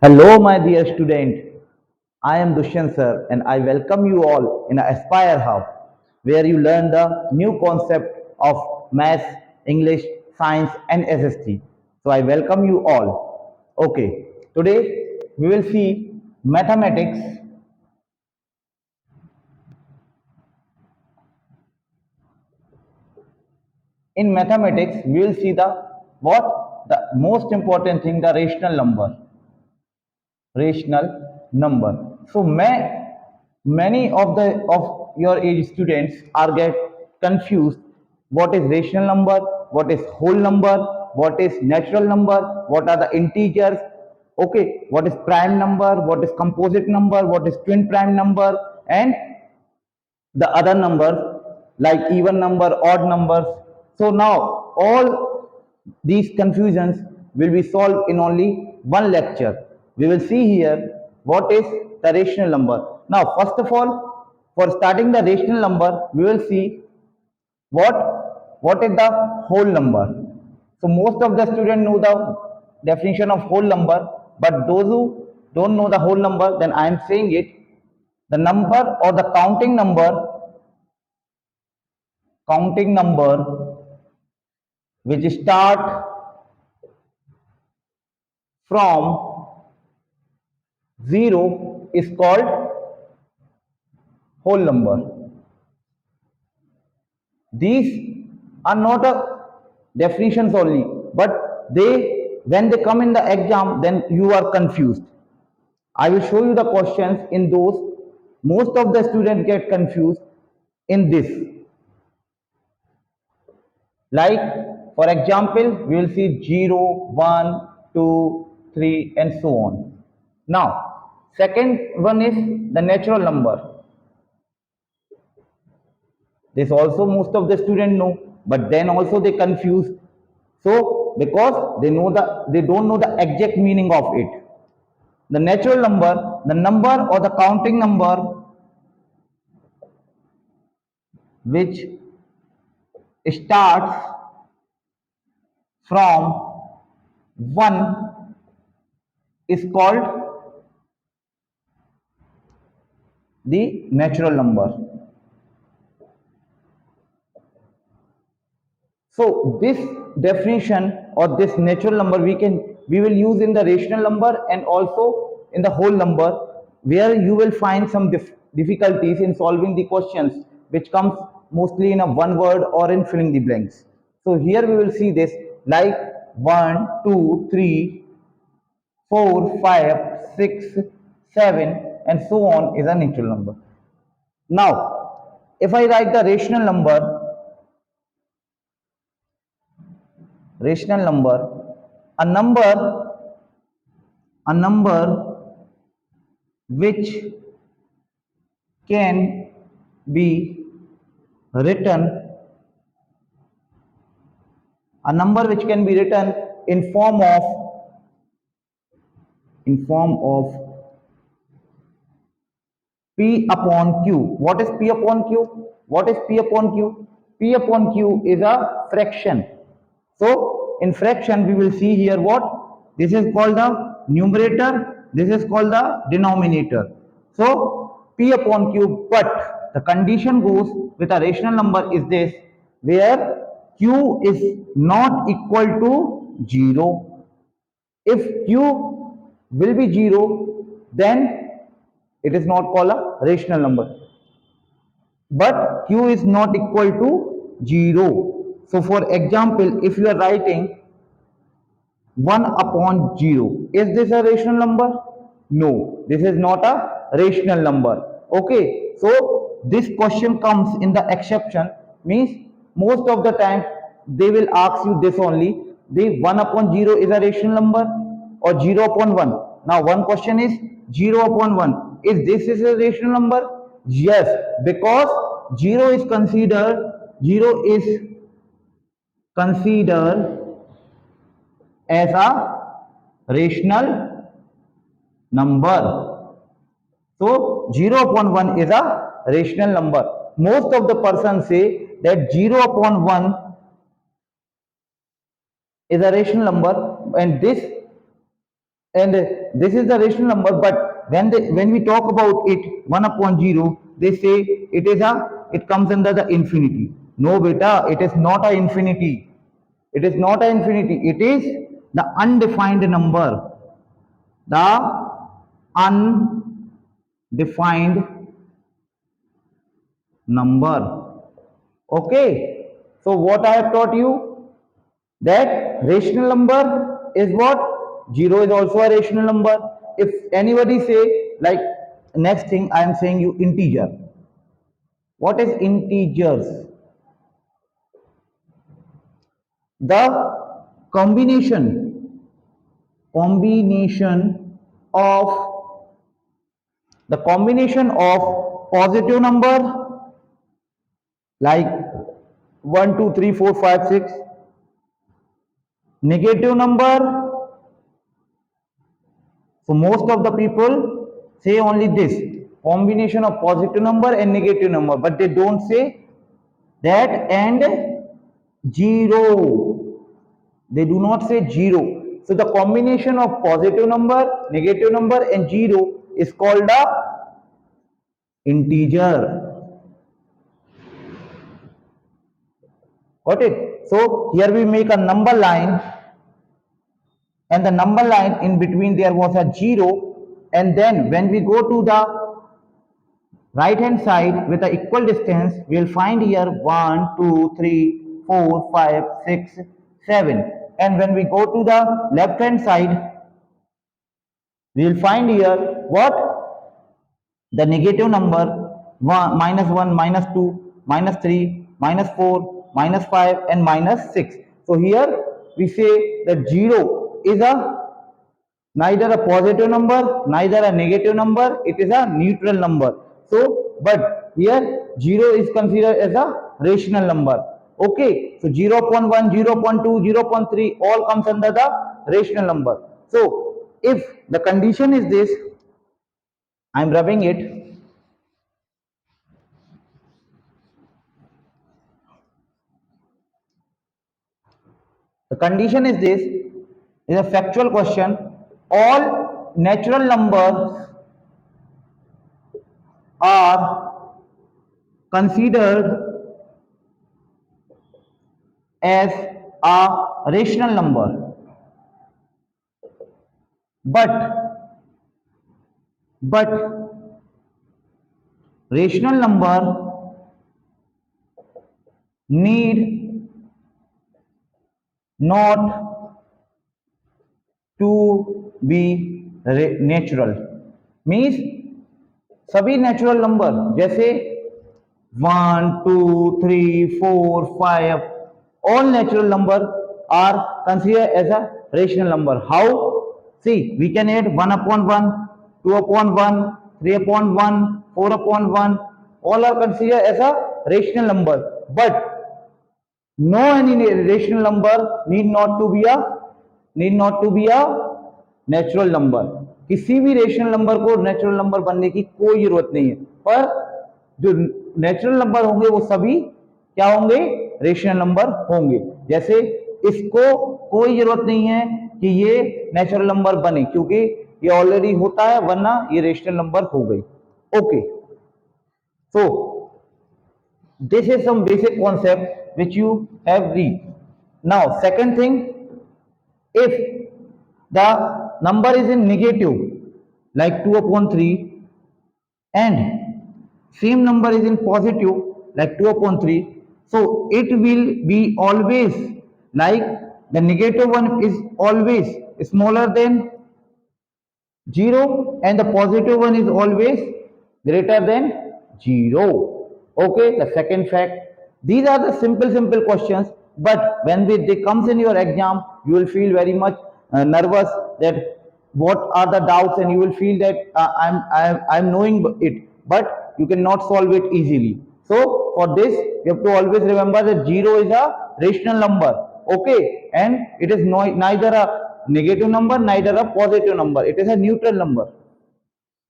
Hello, my dear student. I am Dushyant sir, and I welcome you all in Aspire Hub, where you learn the new concept of maths, English, science, and SST. So I welcome you all. Okay, today we will see mathematics. In mathematics, we will see the most important thing, the rational number. So many of the of your age students are get confused. What is rational number? What is whole number? What is natural number? What are the integers? Okay, what is prime number? What is composite number? What is twin prime number? And the other numbers like even number, odd numbers. So now all these confusions will be solved in only one lecture. We will see here what is the rational number. Now first of all, for starting the rational number, we will see what is the whole number. So most of the students know the definition of whole number, but those who don't know the whole number, then I am saying it, the number or the counting number which start from 0 is called whole number. These are not a definitions only, but they when they come in the exam, then you are confused. I will show you the questions in those. Most of the students get confused in this. Like, for example, we will see 0, 1, 2, 3, and so on. Now, second one is the natural number. This also most of the students know, but then also they confuse. So, because they don't know the exact meaning of it. The natural number, the number or the counting number which starts from 1 is called the natural number. So this definition or this natural number we will use in the rational number and also in the whole number, where you will find some difficulties in solving the questions which comes mostly in a one word or in filling the blanks. So here we will see this like 1, 2, 3, 4, 5, 6, 7, and so on is a natural number. Now, if I write the rational number, a number, a number which can be written, a number which can be written in form of P upon Q. What is P upon Q? What is P upon Q? P upon Q is a fraction. So in fraction we will see here what? This is called the numerator, this is called the denominator. So P upon Q, but the condition goes with a rational number is this, where Q is not equal to 0. If Q will be 0, then it is not called a rational number. But Q is not equal to 0. So for example, if you are writing 1 upon 0, is this a rational number? No, this is not a rational number. Okay, so this question comes in the exception, means most of the time they will ask you this only, the 1 upon 0 is a rational number or 0 upon 1. Now one question is 0 upon 1, is this is a rational number? Yes, because 0 is considered as a rational number. So 0 upon 1 is a rational number. Most of the persons say that 0 upon 1 is a rational number, and this and this is the rational number, but when we talk about it 1 upon 0, they say it comes under the infinity. No beta, it is not a infinity. It is not a infinity, it is the undefined number. The undefined number. Okay, so what I have taught you, that rational number is what? 0 is also a rational number. If anybody say, like, next thing I am saying you integer. What is integers? The combination of positive number like 1 2 3 4 5 6, negative number. So most of the people say only this combination of positive number and negative number, but they don't say that and zero. They do not say zero. So the combination of positive number, negative number and zero is called a integer. Got it? So here we make a number line, and the number line in between there was a zero, and then when we go to the right hand side with the equal distance, we will find here 1 2 3 4 5 6 7, and when we go to the left hand side, we will find here what? The negative number 1 minus 1 minus 2 minus 3 minus 4 minus 5 and minus 6. So here we say that 0 is a neither a positive number neither a negative number, it is a neutral number. So but here 0 is considered as a rational number. Okay, so 0 upon 1 0 upon 2 0 upon 3 all comes under the rational number. So if the condition is this, I am rubbing it. The condition is this, is a factual question. All natural numbers are considered as a rational number, but rational number need not to be natural. Means सभी natural number जैसे 1 2 3 4 5, all natural number are considered as a rational number. How? See, we can add 1 upon 1 2 upon 1 3 upon 1 4 upon 1, all are considered as a rational number, but no any rational number need not to be a natural number. किसी भी rational number को natural number बनने की कोई जरूरत नहीं है, पर जो नेचुरल नंबर होंगे वो सभी क्या होंगे? रेशनल नंबर होंगे. जैसे इसको कोई जरूरत नहीं है कि ये नेचुरल नंबर बने, क्योंकि ये ऑलरेडी होता है, वरना ये रेशनल नंबर हो गई. Okay, so this is some basic concept which you have read. Now second thing, if the number is in negative like 2 upon 3 and same number is in positive like 2 upon 3, so it will be always like the negative one is always smaller than 0 and the positive one is always greater than 0. Okay, the second fact. These are the simple questions, but when they comes in your exam, you will feel very much nervous that what are the doubts, and you will feel that I'm knowing it, but you cannot solve it easily. So for this you have to always remember that 0 is a rational number. Okay, and it is neither a negative number neither a positive number, it is a neutral number.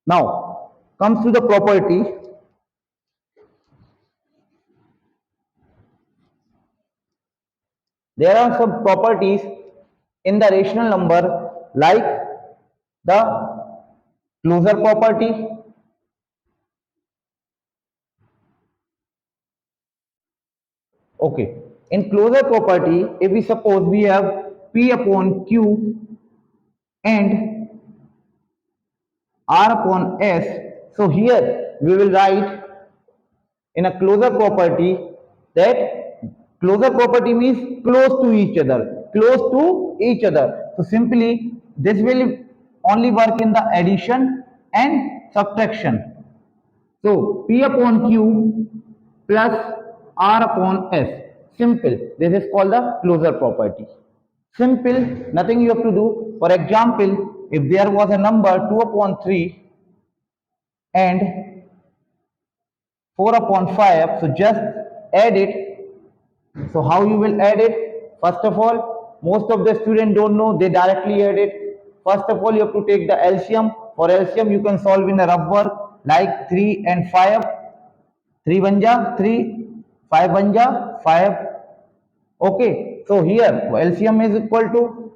Now comes to the property. There are some properties in the rational number, like the closure property. Okay, in closure property, if we suppose we have P upon Q and R upon S, so here we will write in a closure property that closure property means close to each other, close to each other. So simply this will only work in the addition and subtraction. So P upon Q plus R upon S. Simple. This is called the closure property. Simple. Nothing you have to do. For example, if there was a number 2 upon 3 and 4 upon 5, so just add it. So how you will add it? First of all, most of the students don't know, they directly add it. First of all, you have to take the LCM. For LCM, you can solve in a rough work like 3 and 5. 3 1 ja 3, 5 1 ja 5. Okay, so here LCM is equal to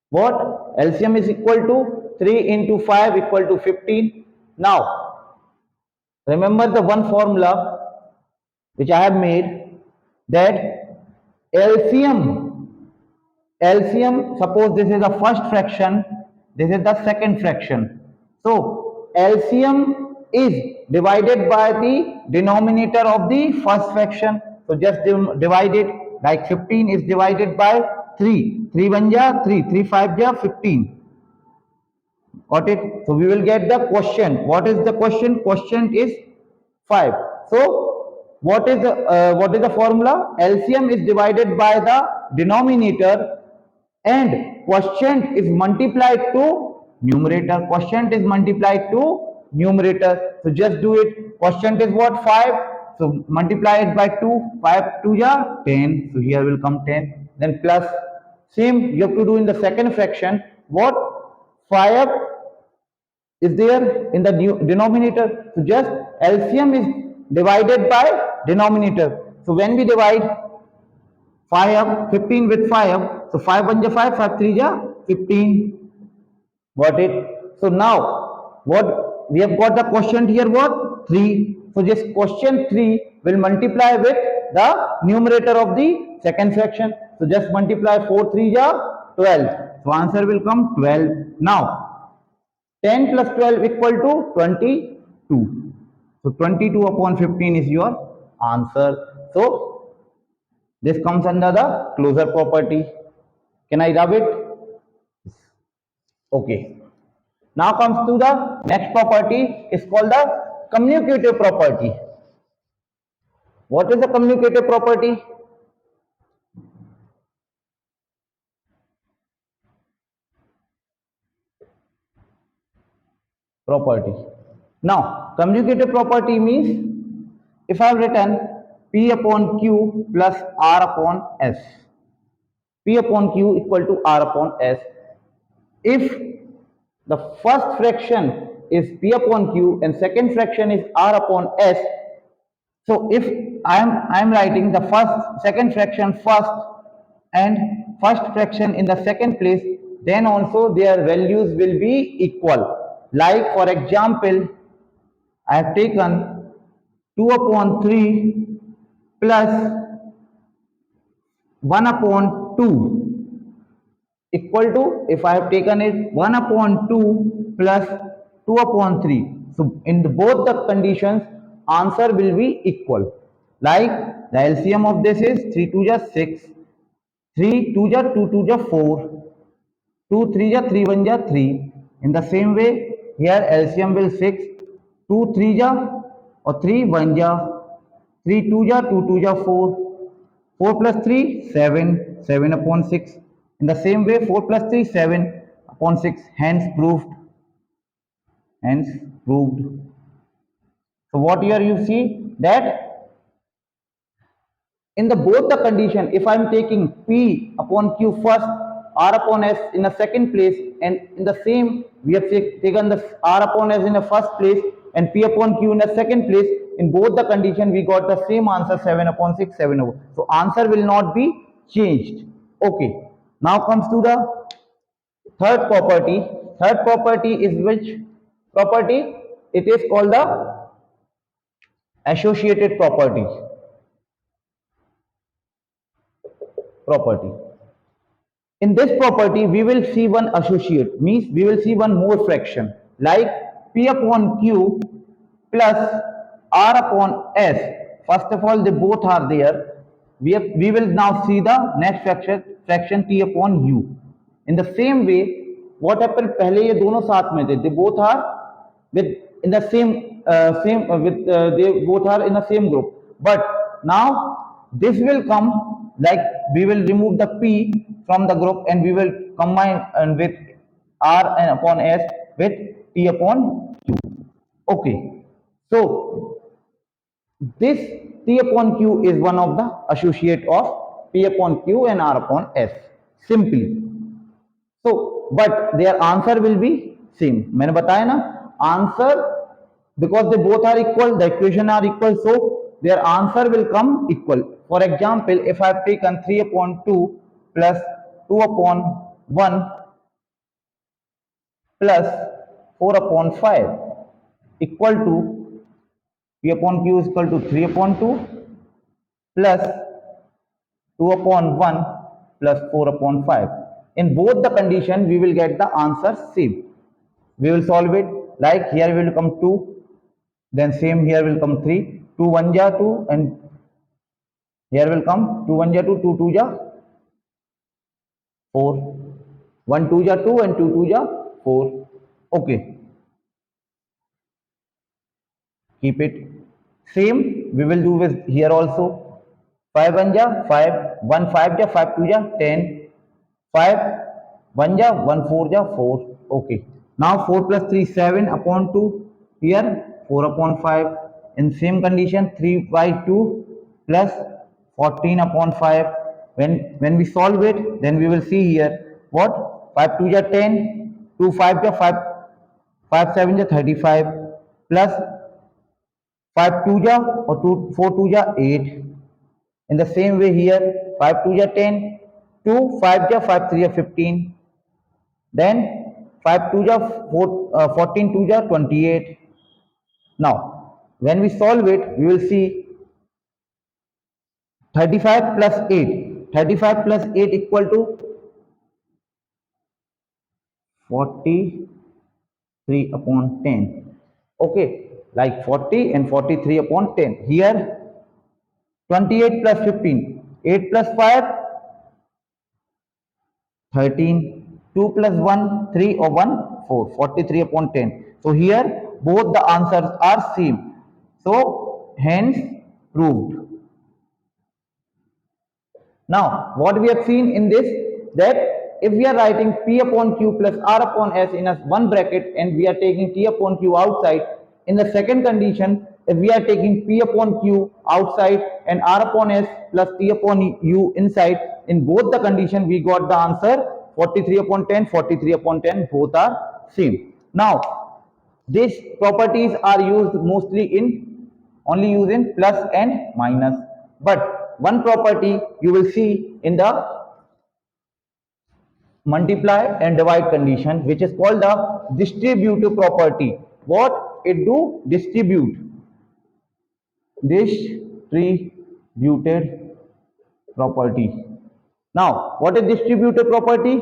what? LCM is equal to 3 into 5 equal to 15. Now, remember the one formula which I have made, that LCM, suppose this is the first fraction, this is the second fraction. So LCM is divided by the denominator of the first fraction. So just divide it, like 15 is divided by 3. 3 1 ja 3, 3 5 ja 15. Got it? So we will get the quotient. What is the quotient? Quotient is 5. So what is the formula? LCM is divided by the denominator and quotient is multiplied to numerator. Quotient is multiplied to numerator. So just do it. Quotient is what? 5. So multiply it by 2. 5 2 ja 10. So here will come 10. Then plus. Same you have to do in the second fraction. What? 5 is there in the denominator. So just LCM is divided by denominator. So when we divide 15 with 5, so 5 1 ja 5, 5 3 ja 15. Got it? So now what we have got the quotient here, what? 3. So this quotient 3 will multiply with the numerator of the second fraction. So just multiply 4 3 ja 12. So answer will come 12. Now 10 plus 12 equal to 22. So 22 upon 15 is your answer. So this comes under the closure property. Can I rub it? Okay. Now comes to the next property. It's called the commutative property. What is the commutative property? Property. Now, commutative property means if I have written P upon Q plus R upon S. P upon Q equal to R upon S. If the first fraction is P upon Q and second fraction is R upon S, so if I am writing the second fraction first and first fraction in the second place, then also their values will be equal. Like for example, I have taken 2 upon 3 plus 1 upon 2 equal to, if I have taken it 1 upon 2 plus 2 upon 3. So in both the conditions, answer will be equal. Like the LCM of this is 3 2 ja 6, 3 2 ja 2 2 ja 4, 2 3 ja 3 1 ja 3. In the same way, here LCM will 6, 2 3 ja or 3 1 ja, 3 2 ja 2 2 ja 4, 4 plus 3 7, 7 upon 6. In the same way, 4 plus 3 7 upon 6. Hence proved. Hence proved. So what here you see that in the both the condition, if I am taking P upon Q first, R upon S in the second place, and in the same we have taken the R upon S in the first place and P upon Q in the second place, in both the condition we got the same answer, 7 upon 6, 7 over. So answer will not be changed. Okay. Now comes to the Third property is which property? It is called the associated property. In this property, we will see one associate, means we will see one more fraction, like P upon Q plus R upon S. First of all, they both are there. We will now see the next fraction T upon U. In the same way, what happened? पहले ये दोनों साथ में थे. They both are with in the they both are in the same group. But now this will come like we will remove the P from the group and we will combine with R and upon S with T upon Q. Okay, so this T upon Q is one of the associate of P upon Q and R upon S. Simply. So, but their answer will be same. मैंने बताया ना, answer because they both are equal, the equation are equal, so their answer will come equal. For example, if I have taken 3 upon 2 plus 2 upon 1 plus 4 upon 5 equal to P upon Q is equal to 3 upon 2 plus 2 upon 1 plus 4 upon 5. In both the condition, we will get the answer same. We will solve it like here will come 2, then same here will come 3, 2 1 ja 2, and here will come 2 1 ja 2, 2 2 ja 4, 1 2 ja 2 and 2 2 ja 4. Okay, keep it same. We will do with here also. 5 1 ja 5, 1 5 ja 5 2 ja 10, 5 1 ja 1 4 ja 4. Okay, now 4 plus 3 7 upon 2, here 4 upon 5. In same condition 3 by 2 plus 14 upon 5. When we solve it, then we will see here what 5 2 ja 10, 2 5 ja 5, 5 7 ja 35 plus 5 2 ja or 2 4 2 ja 8. In the same way here 5 2 ja 10, 2 5 ja 5 3 ja 15, then 5 2 ja 4, 14 2 ja 28. Now when we solve it, we will see 35 plus 8, 35 plus 8 equal to 43 upon 10. Okay, like 40 and 43 upon 10. Here 28 plus 15, 8 plus 5 13, 2 plus 1 3 or 1 4, 43 upon 10. So here both the answers are same, so hence proved. Now what we have seen in this, that if we are writing P upon Q plus R upon S in a one bracket and we are taking T upon Q outside, in the second condition if we are taking P upon Q outside and R upon S plus T upon U inside, in both the condition we got the answer 43 upon 10, 43 upon 10, both are same. Now these properties are used mostly in only used in plus and minus, but one property you will see in the multiply and divide condition, which is called the distributive property. What it do? Distributed property. Now what is distributive property?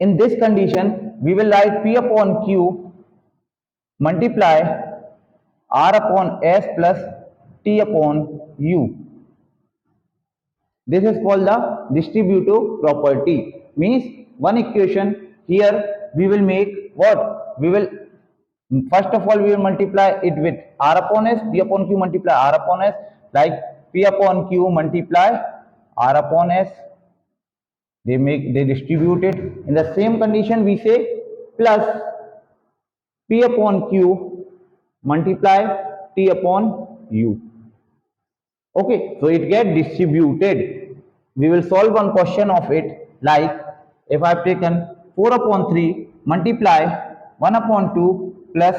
In this condition we will write P upon Q multiply R upon S plus T upon U. This is called the distributive property. Means one equation here we will make what? We will first of all we will multiply it with R upon S, P upon Q multiply R upon S, like P upon Q multiply R upon S. They distribute it. In the same condition we say plus P upon Q multiply T upon U. Okay, so it get distributed. We will solve one question of it, like if I have taken 4 upon 3 multiply 1 upon 2 plus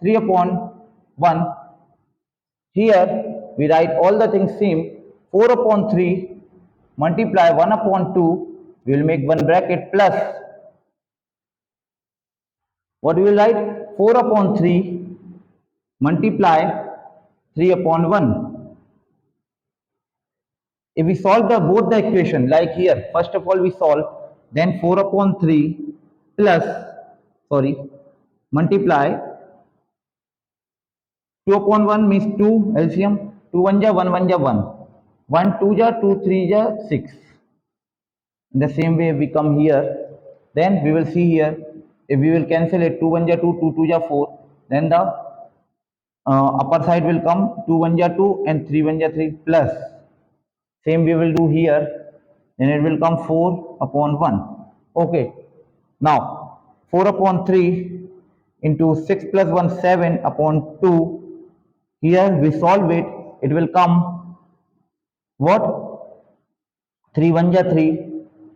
3 upon 1. Here we write all the things same. 4 upon 3 multiply 1 upon 2 We will make one bracket plus, what we will write, 4 upon 3 multiply 3 upon 1. If we solve the both the equation like here, first of all we solve, then 4 upon 3 plus, sorry, multiply 2 upon 1 means 2 LCM, 2 1 ja 1 1 ja 1, 1 2 ja 2 3 ja 6. In the same way we come here, then we will see here, if we will cancel it, 2 1 ja 2, 2 2 ja 4, then the upper side will come 2 1 ja 2 and 3 1 ja 3 plus. Same we will do here, then it will come 4 upon 1. Okay, now 4 upon 3 into 6 plus 1 7 upon 2. Here we solve it, it will come what, 3 1 ja 3,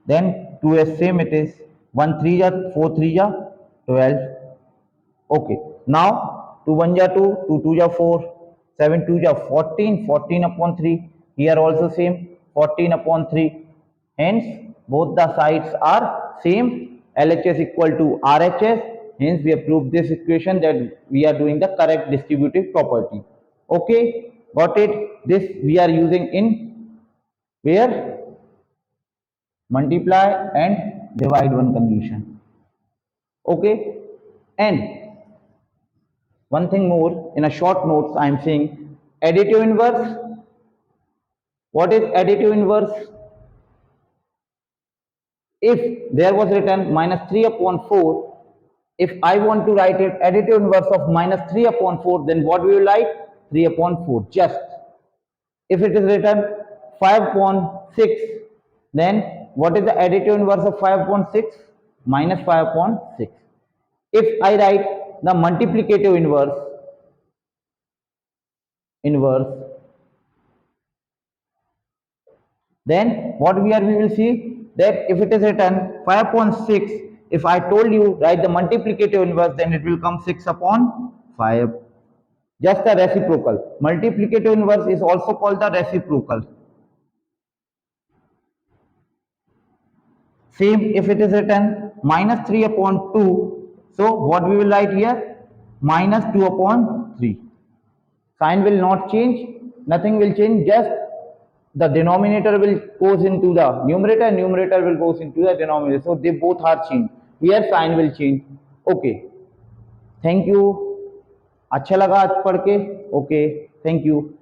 then 2 is same it is, 1 3 ja 4 3 ja 12. Okay, now 2 1 ja 2, 2 2 ja 4, 7 2 ja 14, 14 upon 3. Here also same, 14 upon 3. Hence both the sides are same. LHS equal to RHS. Hence we have proved this equation that we are doing the correct distributive property. Okay, got it? This we are using in where? Multiply and divide one condition. Okay, and one thing more, in a short notes I am saying additive inverse. What is additive inverse? If there was written minus 3 upon 4, if I want to write it additive inverse of minus 3 upon 4, then what we will write? 3 upon 4 just. If it is written 5 upon 6, then what is the additive inverse of 5 upon 6? Minus 5 upon 6. If I write the multiplicative inverse, then what we will see that if it is written 5 upon 6, if I told you write the multiplicative inverse, then it will come 6 upon 5. Just the reciprocal. Multiplicative inverse is also called the reciprocal. Same if it is written minus 3 upon 2. So what we will write here? Minus 2 upon 3. Sign will not change. Nothing will change. Just the denominator will goes into the numerator, numerator will goes into the denominator. So they both are changed. Here sign will change. Okay. Thank you. अच्छा लगा आज पढ़ के? Okay. Thank you.